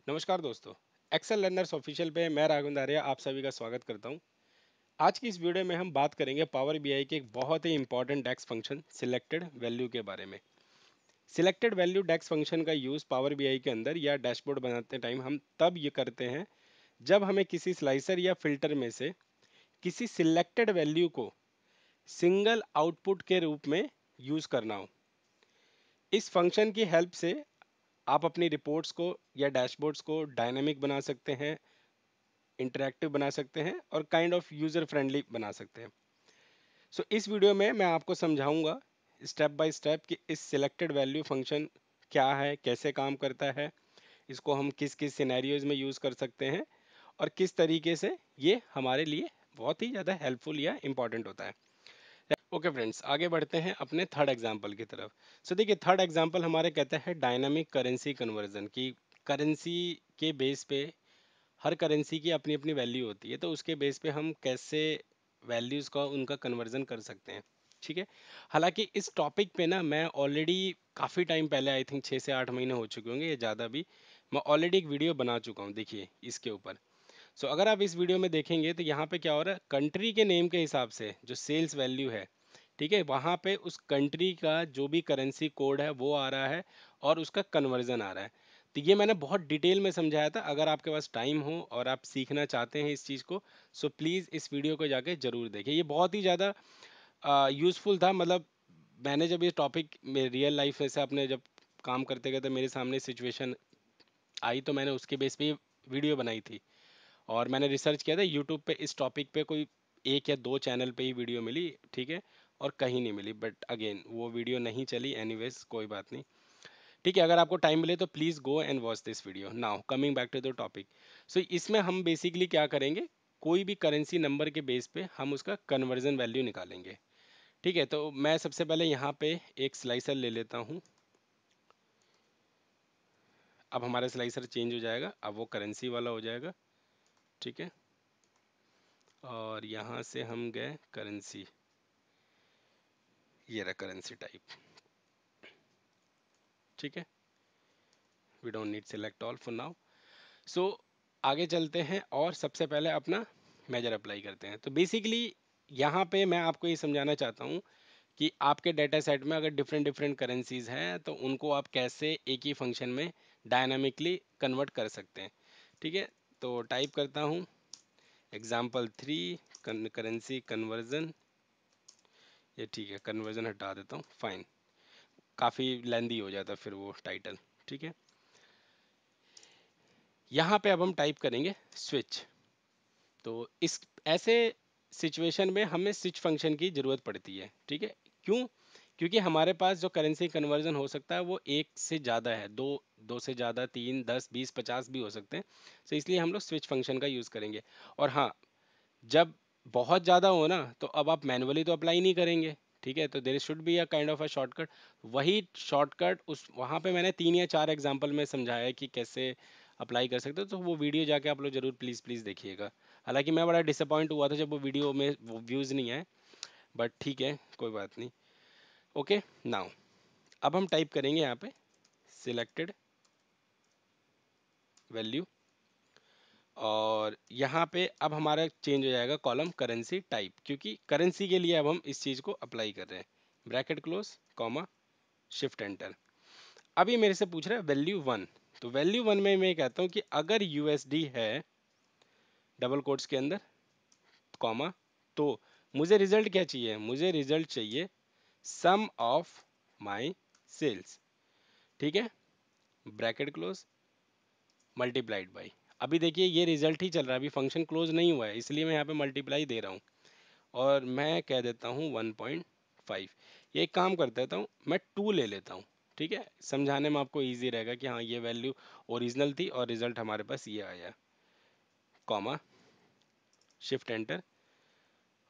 नमस्कार दोस्तों। Excel learners official पे मैं राघवेंद्र आर्या आप सभी का स्वागत करता हूं। आज की इस वीडियो में हम बात करेंगे पावर बीआई के एक बहुत ही इंपॉर्टेंट डेक्स फंक्शन सिलेक्टेड वैल्यू के बारे में। सिलेक्टेड वैल्यू डेक्स फंक्शन का यूज पावर बीआई के अंदर या डैशबोर्ड बनाते टाइम हम तब ये करते हैं जब हमें किसी स्लाइसर या फिल्टर में से किसी सिलेक्टेड वैल्यू को सिंगल आउटपुट के रूप में यूज करना हो। इस फंक्शन की हेल्प से आप अपनी रिपोर्ट्स को या डैशबोर्ड्स को डायनेमिक बना सकते हैं, इंटरैक्टिव बना सकते हैं और काइंड ऑफ यूजर फ्रेंडली बना सकते हैं। सो इस वीडियो में मैं आपको समझाऊंगा स्टेप बाय स्टेप कि इस सिलेक्टेड वैल्यू फंक्शन क्या है, कैसे काम करता है, इसको हम किस किस सिनेरियोज में यूज कर सकते हैं और किस तरीके से ये हमारे लिए बहुत ही ज़्यादा हेल्पफुल या इंपॉर्टेंट होता है। ओके फ्रेंड्स, आगे बढ़ते हैं अपने थर्ड एग्जाम्पल की तरफ। सो देखिए, थर्ड एग्जाम्पल हमारे कहते हैं डायनामिक करेंसी कन्वर्जन की। करेंसी के बेस पे हर करेंसी की अपनी अपनी वैल्यू होती है, तो उसके बेस पे हम कैसे वैल्यूज़ का उनका कन्वर्जन कर सकते हैं। ठीक है। हालांकि इस टॉपिक पे ना मैं ऑलरेडी काफ़ी टाइम पहले, आई थिंक 6 से 8 महीने हो चुके होंगे या ज़्यादा भी, मैं ऑलरेडी एक वीडियो बना चुका हूँ देखिए इसके ऊपर। सो अगर आप इस वीडियो में देखेंगे तो यहाँ पे क्या हो रहा है, कंट्री के नेम के हिसाब से जो सेल्स वैल्यू है, ठीक है, वहाँ पे उस कंट्री का जो भी करेंसी कोड है वो आ रहा है और उसका कन्वर्जन आ रहा है। तो ये मैंने बहुत डिटेल में समझाया था। अगर आपके पास टाइम हो और आप सीखना चाहते हैं इस चीज़ को, सो प्लीज़ इस वीडियो को जाके ज़रूर देखिए। ये बहुत ही ज़्यादा यूज़फुल था। मतलब मैंने जब ये टॉपिक में रियल लाइफ में से अपने जब काम करते गए तो मेरे सामने सिचुएशन आई, तो मैंने उसके बेस पे वीडियो बनाई थी। और मैंने रिसर्च किया था यूट्यूब पे इस टॉपिक पे, कोई एक या दो चैनल पे ही वीडियो मिली, ठीक है, और कहीं नहीं मिली। बट अगेन वो वीडियो नहीं चली, एनीवेज कोई बात नहीं। ठीक है, अगर आपको टाइम मिले तो please go and watch this video. Now coming back to the topic. So इसमें हम बेसिकली क्या करेंगे, कोई भी करेंसी नंबर के बेस पे हम उसका कन्वर्जन वैल्यू निकालेंगे। ठीक है, तो मैं सबसे पहले यहाँ पे एक स्लाइसर ले लेता हूँ। अब हमारा स्लाइसर चेंज हो जाएगा, अब वो करेंसी वाला हो जाएगा। ठीक है, और यहाँ से हम गए करेंसी, ये रहा करेंसी टाइप। ठीक है, we don't need select all for now. So आगे चलते हैं और सबसे पहले अपना मेजर अप्लाई करते हैं। तो बेसिकली यहाँ पे मैं आपको ये समझाना चाहता हूँ कि आपके डेटा सेट में अगर डिफरेंट डिफरेंट करेंसीज हैं तो उनको आप कैसे एक ही फंक्शन में डायनामिकली कन्वर्ट कर सकते हैं। ठीक है, तो टाइप करता हूँ एग्जाम्पल 3 करेंसी कन्वर्जन। ये ठीक है, कन्वर्जन हटा देता हूँ, फाइन, काफ़ी लेंदी हो जाता फिर वो टाइटल। ठीक है, यहाँ पे अब हम टाइप करेंगे स्विच। तो इस ऐसे सिचुएशन में हमें स्विच फंक्शन की ज़रूरत पड़ती है। ठीक है, क्यों? क्योंकि हमारे पास जो करेंसी कन्वर्जन हो सकता है वो एक से ज़्यादा है, दो, दो से ज़्यादा, 3, 10, 20, 50 भी हो सकते हैं। तो इसलिए हम लोग स्विच फंक्शन का यूज़ करेंगे। और हाँ, जब बहुत ज़्यादा हो ना तो अब आप मैनुअली तो अप्लाई नहीं करेंगे। ठीक है, तो there should be a kind of a shortcut. वही शॉर्टकट उस वहाँ पे मैंने 3 या 4 एग्जांपल में समझाया है कि कैसे अप्लाई कर सकते हो, तो वो वीडियो जाके आप लोग जरूर प्लीज़ प्लीज़ देखिएगा। हालांकि मैं बड़ा डिसअपॉइंट हुआ था जब वो वीडियो में वो व्यूज़ नहीं आए, बट ठीक है, कोई बात नहीं। ओके, नाउ अब हम टाइप करेंगे यहाँ पे सिलेक्टेड वैल्यू, और यहाँ पे अब हमारा चेंज हो जाएगा कॉलम करेंसी टाइप, क्योंकि करेंसी के लिए अब हम इस चीज़ को अप्लाई कर रहे हैं। Bracket close, comma, shift enter. अभी मेरे से पूछ रहा है वैल्यू 1। तो वैल्यू 1 में मैं कहता हूँ कि अगर यूएसडी है डबल कोट्स के अंदर, कॉमा, तो मुझे रिजल्ट क्या चाहिए, मुझे रिजल्ट चाहिए सम ऑफ माई सेल्स। ठीक है, ब्रैकेट क्लोज, मल्टीप्लाइड बाई। अभी देखिए ये रिजल्ट ही चल रहा है, अभी फंक्शन क्लोज नहीं हुआ है, इसलिए मैं यहाँ पे मल्टीप्लाई दे रहा हूँ। और मैं कह देता हूँ 1.5। ये एक काम कर देता हूँ, मैं 2 ले लेता हूँ। ठीक है, समझाने में आपको इजी रहेगा कि हाँ ये वैल्यू ओरिजिनल थी और रिजल्ट हमारे पास ये आया, कॉमा, शिफ्ट एंटर।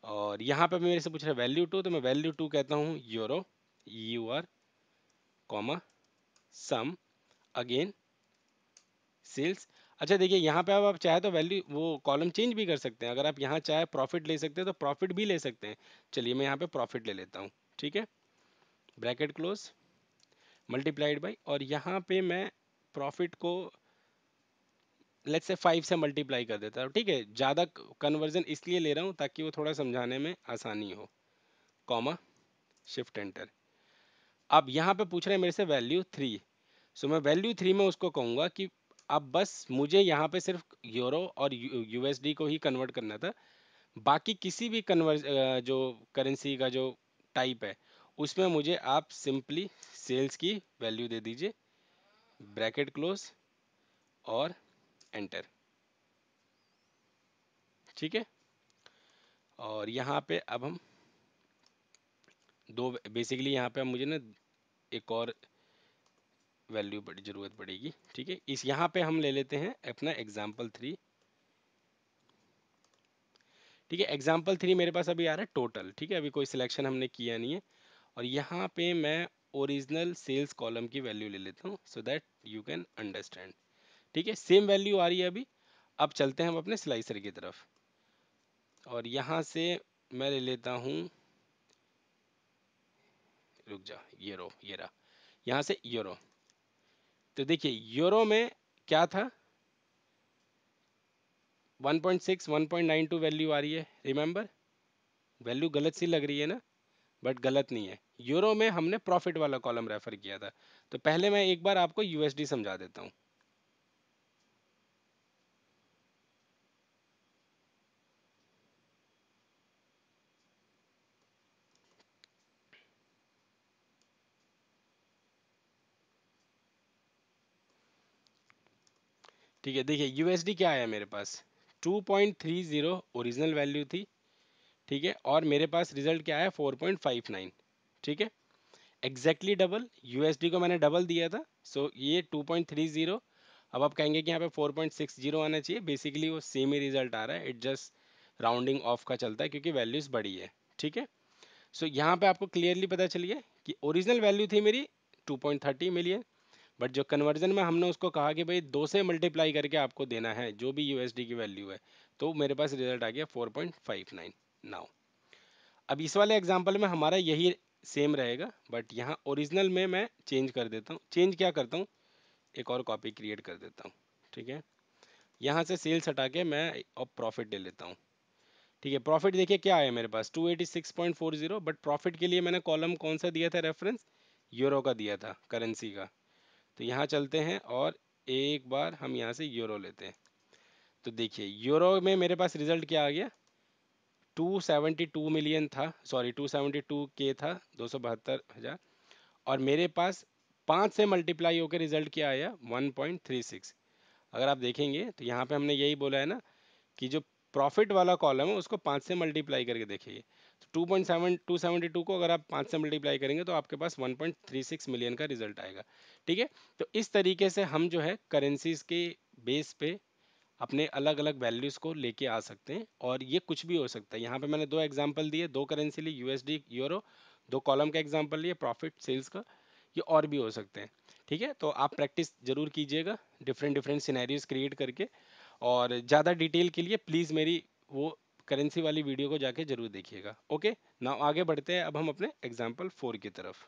और यहाँ पे मेरे से पूछ रहा है वैल्यू 2, तो मैं वैल्यू 2 कहता हूँ यूरो, UR, कॉमा, सम, अगेन सेल्स। अच्छा देखिए, यहाँ पे अब आप चाहे तो वैल्यू वो कॉलम चेंज भी कर सकते हैं। अगर आप यहाँ चाहे प्रॉफिट ले सकते हैं तो प्रॉफिट भी ले सकते हैं। चलिए मैं यहाँ पे प्रॉफिट ले लेता हूँ। ठीक है, ब्रैकेट क्लोज, मल्टीप्लाइड बाई, और यहाँ पे मैं प्रॉफिट को लेट्स से 5 से मल्टीप्लाई कर देता हूँ, ठीक है। ज़्यादा कन्वर्जन इसलिए ले रहा हूँ ताकि वो थोड़ा समझाने में आसानी हो, कॉमा, शिफ्ट एंटर। अब यहाँ पे पूछ रहे हैं मेरे से वैल्यू 3, सो मैं वैल्यू 3 में उसको कहूँगा कि अब बस मुझे यहाँ पे सिर्फ यूरो और यूएसडी को ही कन्वर्ट करना था, बाकी किसी भी जो करेंसी का जो टाइप है उसमें मुझे आप सिंपली सेल्स की वैल्यू दे दीजिए, ब्रैकेट क्लोज और एंटर, ठीक है। और यहाँ पे अब हम दो, बेसिकली यहाँ पे अब मुझे ना एक और वैल्यू बड़ी ज़रूरत पड़ेगी, ठीक है। इस यहाँ पे हम ले लेते हैं अपना एग्जाम्पल 3, ठीक है। एग्जाम्पल 3 मेरे पास अभी आ रहा है टोटल, ठीक है, अभी कोई सिलेक्शन हमने किया नहीं है। और यहाँ पे मैं ओरिजिनल सेल्स कॉलम की वैल्यू ले लेता हूँ so that you can understand, ठीक है। सेम वैल्यू आ रही है अभी। अब चलते हैं हम अपने स्लाइसर की तरफ, और यहाँ से मैं ले लेता हूँ, रुक जा, ये रहा, यहाँ से यूरो। तो देखिए यूरो में क्या था, 1.6 1.92 वैल्यू आ रही है, रिमेंबर। वैल्यू गलत सी लग रही है ना, बट गलत नहीं है। यूरो में हमने प्रॉफिट वाला कॉलम रेफर किया था। तो पहले मैं एक बार आपको यूएसडी समझा देता हूँ। ठीक है, देखिए यूएसडी क्या आया मेरे पास, 2.30 ओरिजिनल वैल्यू थी, ठीक है। और मेरे पास रिजल्ट क्या आया, 4.59, ठीक है। एग्जैक्टली डबल, यूएसडी को मैंने डबल दिया था, सो ये 2.30। अब आप कहेंगे कि यहाँ पे 4.60 आना चाहिए, बेसिकली वो सेम ही रिजल्ट आ रहा है, इट जस्ट राउंडिंग ऑफ का चलता है क्योंकि वैल्यूज बड़ी है, ठीक है। सो यहाँ पे आपको क्लियरली पता चल गया कि ओरिजिनल वैल्यू थी मेरी 2.30 मिलियन, बट जो कन्वर्जन में हमने उसको कहा कि भाई 2 से मल्टीप्लाई करके आपको देना है जो भी यूएसडी की वैल्यू है, तो मेरे पास रिजल्ट आ गया 4.59। नाउ अब इस वाले एग्जांपल में हमारा यही सेम रहेगा, बट यहाँ ओरिजिनल में मैं चेंज कर देता हूँ। चेंज क्या करता हूँ, एक और कॉपी क्रिएट कर देता हूँ, ठीक है। यहाँ से सेल्स हटा के मैं अब प्रॉफिट ले लेता हूँ, ठीक है। प्रॉफिट देखिए क्या है मेरे पास, 286.40, बट प्रॉफिट के लिए मैंने कॉलम कौन सा दिया था रेफरेंस, यूरो का दिया था, करेंसी का। तो यहाँ चलते हैं और एक बार हम यहाँ से यूरो लेते हैं। तो देखिए यूरो में मेरे पास रिजल्ट क्या आ गया, 272 मिलियन था, सॉरी 272 के था, 272,000। और मेरे पास 5 से मल्टीप्लाई होकर रिजल्ट क्या आया, 1.36। अगर आप देखेंगे तो यहाँ पे हमने यही बोला है ना कि जो प्रॉफिट वाला कॉलम है उसको 5 से मल्टीप्लाई करके देखिए। तो 2.72 को अगर आप 5 से मल्टीप्लाई करेंगे तो आपके पास 1.36 मिलियन का रिजल्ट आएगा, ठीक है। तो इस तरीके से हम जो है करेंसीज के बेस पे अपने अलग अलग वैल्यूज को लेके आ सकते हैं, और ये कुछ भी हो सकता है। यहाँ पे मैंने दो एग्जांपल दिए, दो करेंसी ली, यूएसडी यूरो, दो कॉलम का एग्जांपल लिए प्रॉफिट सेल्स का, ये और भी हो सकते हैं, ठीक है। तो आप प्रैक्टिस जरूर कीजिएगा डिफरेंट डिफरेंट सिनेरियोज क्रिएट करके, और ज़्यादा डिटेल के लिए प्लीज़ मेरी वो करेंसी वाली वीडियो को जाके जरूर देखिएगा। ओके, नाउ आगे बढ़ते हैं अब हम अपने एग्जाम्पल 4 की तरफ।